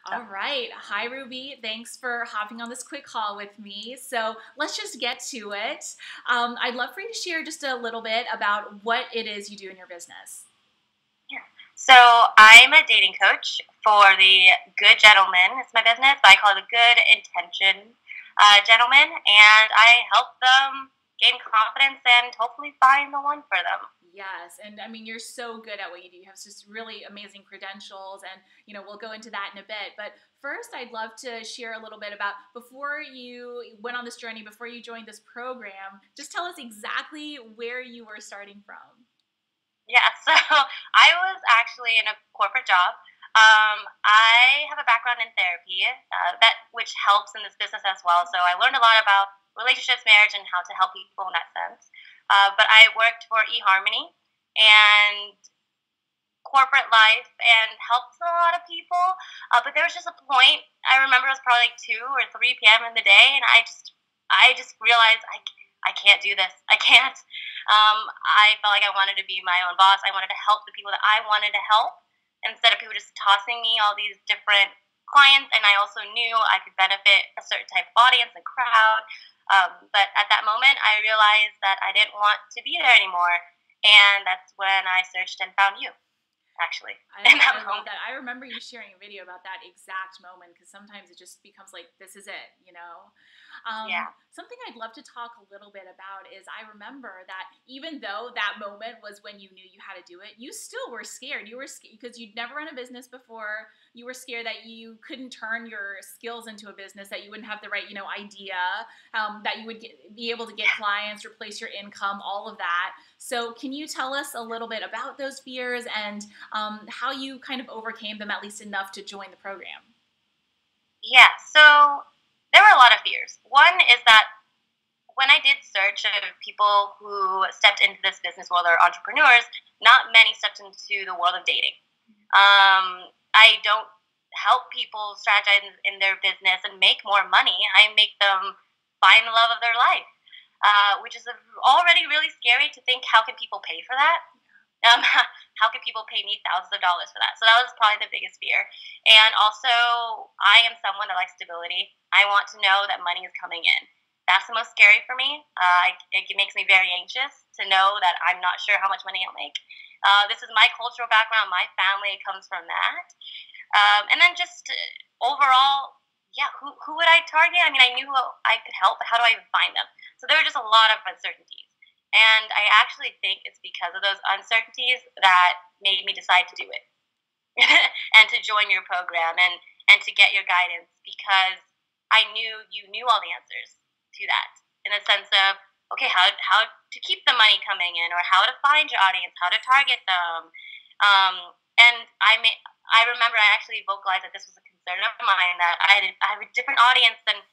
So All right. Hi, Ruby. Thanks for hopping on this quick call with me. So let's just get to it. I'd love for you to share just a little bit about what it is you do in your business. yeah. So I'm a dating coach for the good gentleman. It's my business, but I call it the good intention gentleman, and I help them gain confidence and hopefully find the one for them. Yes, and I mean you're so good at what you do. You have just really amazing credentials, and we'll go into that in a bit. But first, I'd love to share a little bit about before you went on this journey, before you joined this program. Just tell us exactly where you were starting from. Yeah, so I was actually in a corporate job. I have a background in therapy, that which helps in this business as well. So I learned a lot about relationships, marriage, and how to help people in that sense. But I worked for eHarmony and corporate life and helped a lot of people. But there was just a point. I remember it was probably like 2 or 3 p.m. in the day, and I just realized I can't do this. I can't. I felt like I wanted to be my own boss. I wanted to help the people that I wanted to help instead of people just tossing me all these different clients. And I also knew I could benefit a certain type of audience and crowd. But at that moment, I realized that I didn't want to be there anymore. And that's when I searched and found you, actually, in that I love moment. that. I remember you sharing a video about that exact moment because sometimes it just becomes like, this is it. Yeah. Something I'd love to talk a little bit about is I remember that even though that moment was when you knew you had to do it, you still were scared. You were scared because you'd never run a business before. You were scared that you couldn't turn your skills into a business, that you wouldn't have the right, idea, that you would be able to get clients, replace your income, all of that. So, can you tell us a little bit about those fears and how you kind of overcame them, at least enough to join the program? Yeah. So there were a lot of fears. One is that when I did search of people who stepped into this business world or entrepreneurs, not many stepped into the world of dating. I don't help people strategize in their business and make more money. I make them find the love of their life, which is already really scary to think how can people pay for that? Um, how can people pay me thousands of dollars for that? So that was probably the biggest fear. And also, I am someone that likes stability. I want to know that money is coming in. That's the most scary for me. It makes me very anxious to know that I'm not sure how much money I'll make. This is my cultural background. My family comes from that. And then just overall, yeah, who would I target? I mean, I knew who I could help, but how do I even find them? So there were just a lot of uncertainties. And I actually think it's because of those uncertainties that made me decide to do it and to join your program and to get your guidance because I knew you knew all the answers to that in a sense of, okay, how to keep the money coming in or how to find your audience, how to target them. And I remember I actually vocalized that this was a concern of mine that I have a different audience than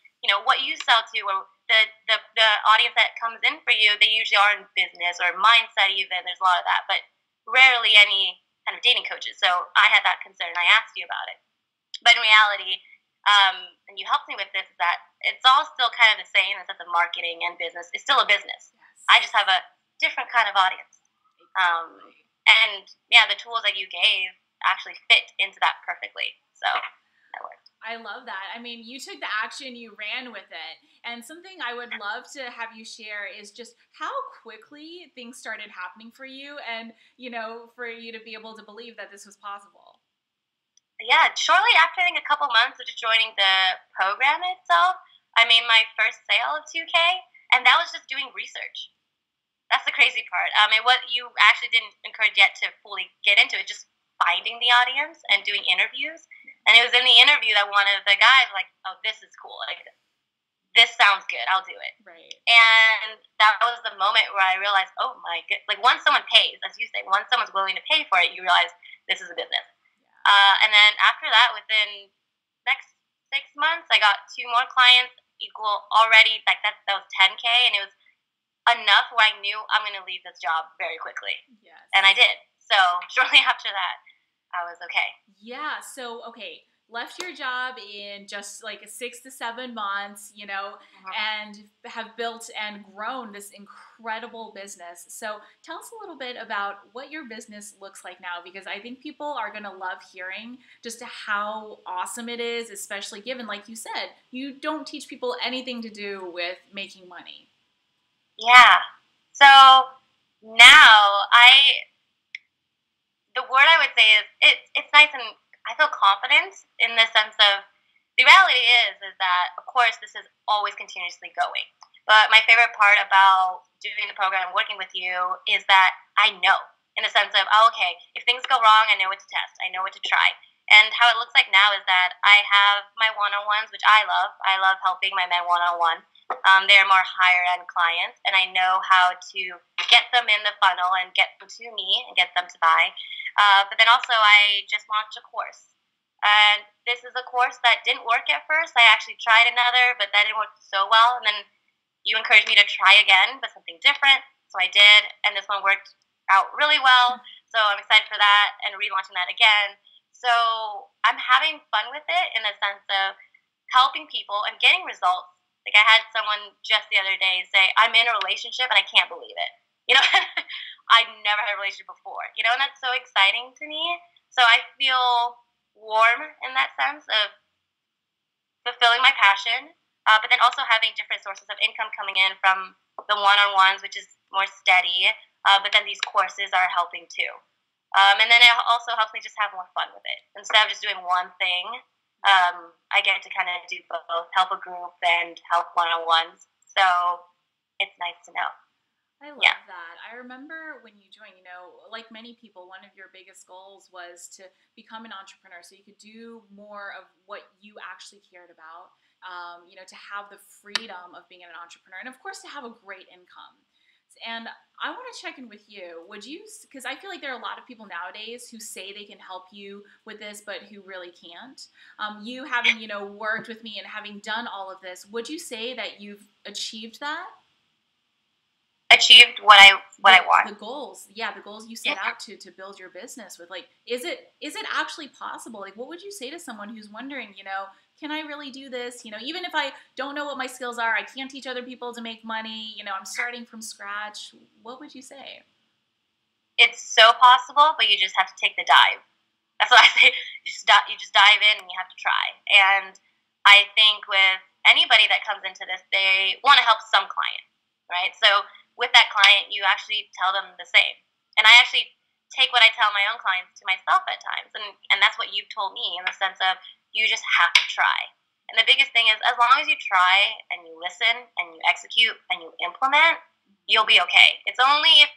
what you sell to or the audience that comes in for you. They usually are in business or mindset even. There's a lot of that, but rarely any kind of dating coaches. So I had that concern and I asked you about it. But in reality, and you helped me with this, is that it's all still kind of the same in the sense of marketing and business. It's still a business. I Yes, just have a different kind of audience. Um, exactly. and yeah, the tools that you gave actually fit into that perfectly. So that worked. I love that. I mean, you took the action, you ran with it. And something I would love to have you share is just how quickly things started happening for you and, for you to be able to believe that this was possible. Yeah, shortly after I think a couple months of just joining the program itself, I made my first sale of 2K, and that was just doing research. That's the crazy part. And what you actually didn't encourage yet to fully get into it, just finding the audience and doing interviews. And it was in the interview that one of the guys was like, "Oh, this is cool. Like, this sounds good. I'll do it." Right. And that was the moment where I realized, oh my god, like once someone pays, as you say, once someone's willing to pay for it, you realize this is a business. And then after that, within next 6 months, I got two more clients equal already like that was 10K, and it was enough where I knew I'm going to leave this job very quickly, Yeah. and I Yes. did. So shortly after that, I was okay. Yeah. So, okay, left your job in just like 6 to 7 months, and have built and grown this incredible business. So tell us a little bit about what your business looks like now, because I think people are going to love hearing just how awesome it is, especially given, like you said, you don't teach people anything to do with making money. Yeah. So now the word I would say is it's nice, and I feel confident in the sense of the reality is that of course this is always continuously going. But my favorite part about doing the program and working with you is that I know, in the sense of, oh, okay, if things go wrong, I know what to test, I know what to try. And how it looks like now is that I have my one-on-ones, which I love. I love helping my men one-on-one. They're more higher-end clients, and I know how to get them in the funnel and get them to me and get them to buy. But then also I just launched a course. And this is a course that didn't work at first. I actually tried another, but that didn't work so well. And then you encouraged me to try again, but something different. So I did, and this one worked out really well. So I'm excited for that and relaunching that again. So I'm having fun with it in the sense of helping people and getting results. Like I had someone just the other day say, I'm in a relationship and I can't believe it. I'd never had a relationship before, and that's so exciting to me. So I feel warm in that sense of fulfilling my passion, but then also having different sources of income coming in from the one-on-ones, which is more steady, but then these courses are helping too. And then it also helps me just have more fun with it. Instead of just doing one thing, I get to kind of do both, help a group and help one-on-ones. So it's nice to know. I love that. I remember when you joined, like many people, one of your biggest goals was to become an entrepreneur so you could do more of what you actually cared about, to have the freedom of being an entrepreneur and, of course, to have a great income. And I want to check in with you. Would you, because I feel like there are a lot of people nowadays who say they can help you with this, but who really can't. You having, worked with me and having done all of this, would you say that you've achieved that? Achieved what I want. The goals. Yeah, the goals you set out to build your business with. Like, is it actually possible? Like, what would you say to someone who's wondering, can I really do this? Even if I don't know what my skills are, I can't teach other people to make money, I'm starting from scratch. What would you say? It's so possible, but you just have to take the dive. That's what I say. You just dive in and you have to try. And I think with anybody that comes into this, they want to help some client, right? So with that client, you actually tell them the same. And I actually take what I tell my own clients to myself at times. And that's what you've told me, in the sense of you just have to try. And the biggest thing is, as long as you try and you listen and you execute and you implement, you'll be okay. It's only if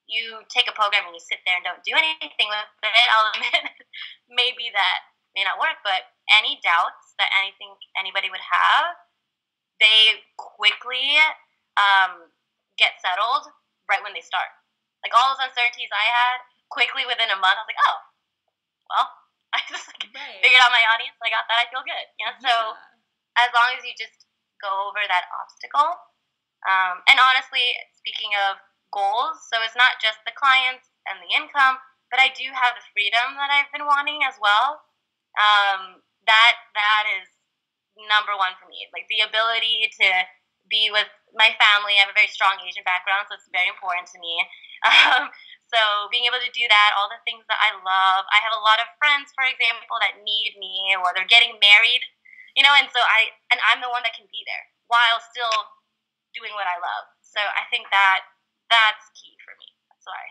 you take a program and you sit there and don't do anything with it, I'll admit, maybe that may not work. But any doubts that anybody would have, they quickly get settled right when they start. Like all those uncertainties I had, quickly within a month, I was like, oh, well, I just figured out my audience. I got that. I feel good. So as long as you just go over that obstacle, and honestly, speaking of goals, so it's not just the clients and the income, but I do have the freedom that I've been wanting as well. That is number one for me. Like the ability to be with my family. I have a very strong Asian background, so it's very important to me. So being able to do that, all the things that I love. I have a lot of friends, for example, that need me, or they're getting married, and so I'm the one that can be there while still doing what I love. So I think that's key for me. That's why.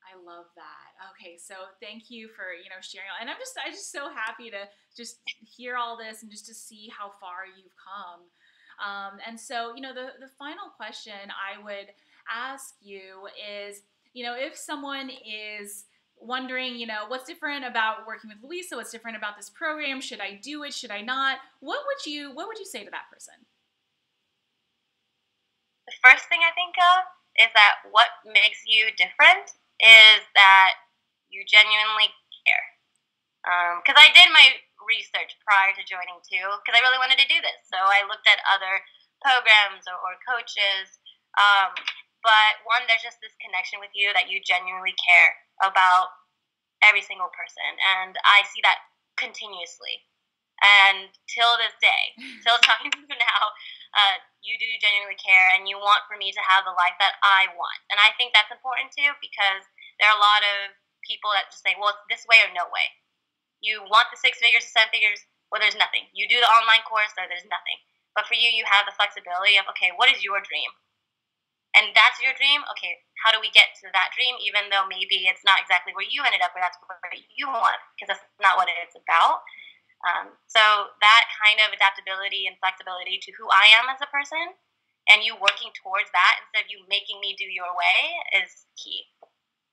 I love that. Okay, so thank you for sharing, and I'm just so happy to just hear all this and just to see how far you've come. And so, the final question I would ask you is, if someone is wondering, what's different about working with Louisa, what's different about this program, should I do it, should I not? What would you say to that person? The first thing I think of is that what makes you different is that you genuinely care. Because I did my research prior to joining too, because I really wanted to do this. So I looked at other programs or coaches. But one, there's just this connection with you that you genuinely care about every single person. And I see that continuously. And till this day, till talking to you now, you do genuinely care and you want for me to have the life that I want. And I think that's important too, because there are a lot of people that just say, well, it's this way or no way. You want the 6 figures to 7 figures, well, there's nothing. You do the online course, or there's nothing. But for you, you have the flexibility of, okay, what is your dream? And that's your dream. Okay, how do we get to that dream, even though maybe it's not exactly where you ended up, or that's what you want, because that's not what it's about. So that kind of adaptability and flexibility to who I am as a person, and you working towards that instead of you making me do your way, is key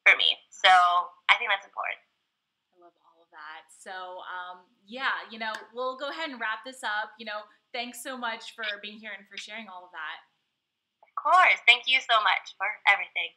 for me. So I think that's important. I love all of that. So, yeah, we'll go ahead and wrap this up. Thanks so much for being here and for sharing all of that. Of course. Thank you so much for everything.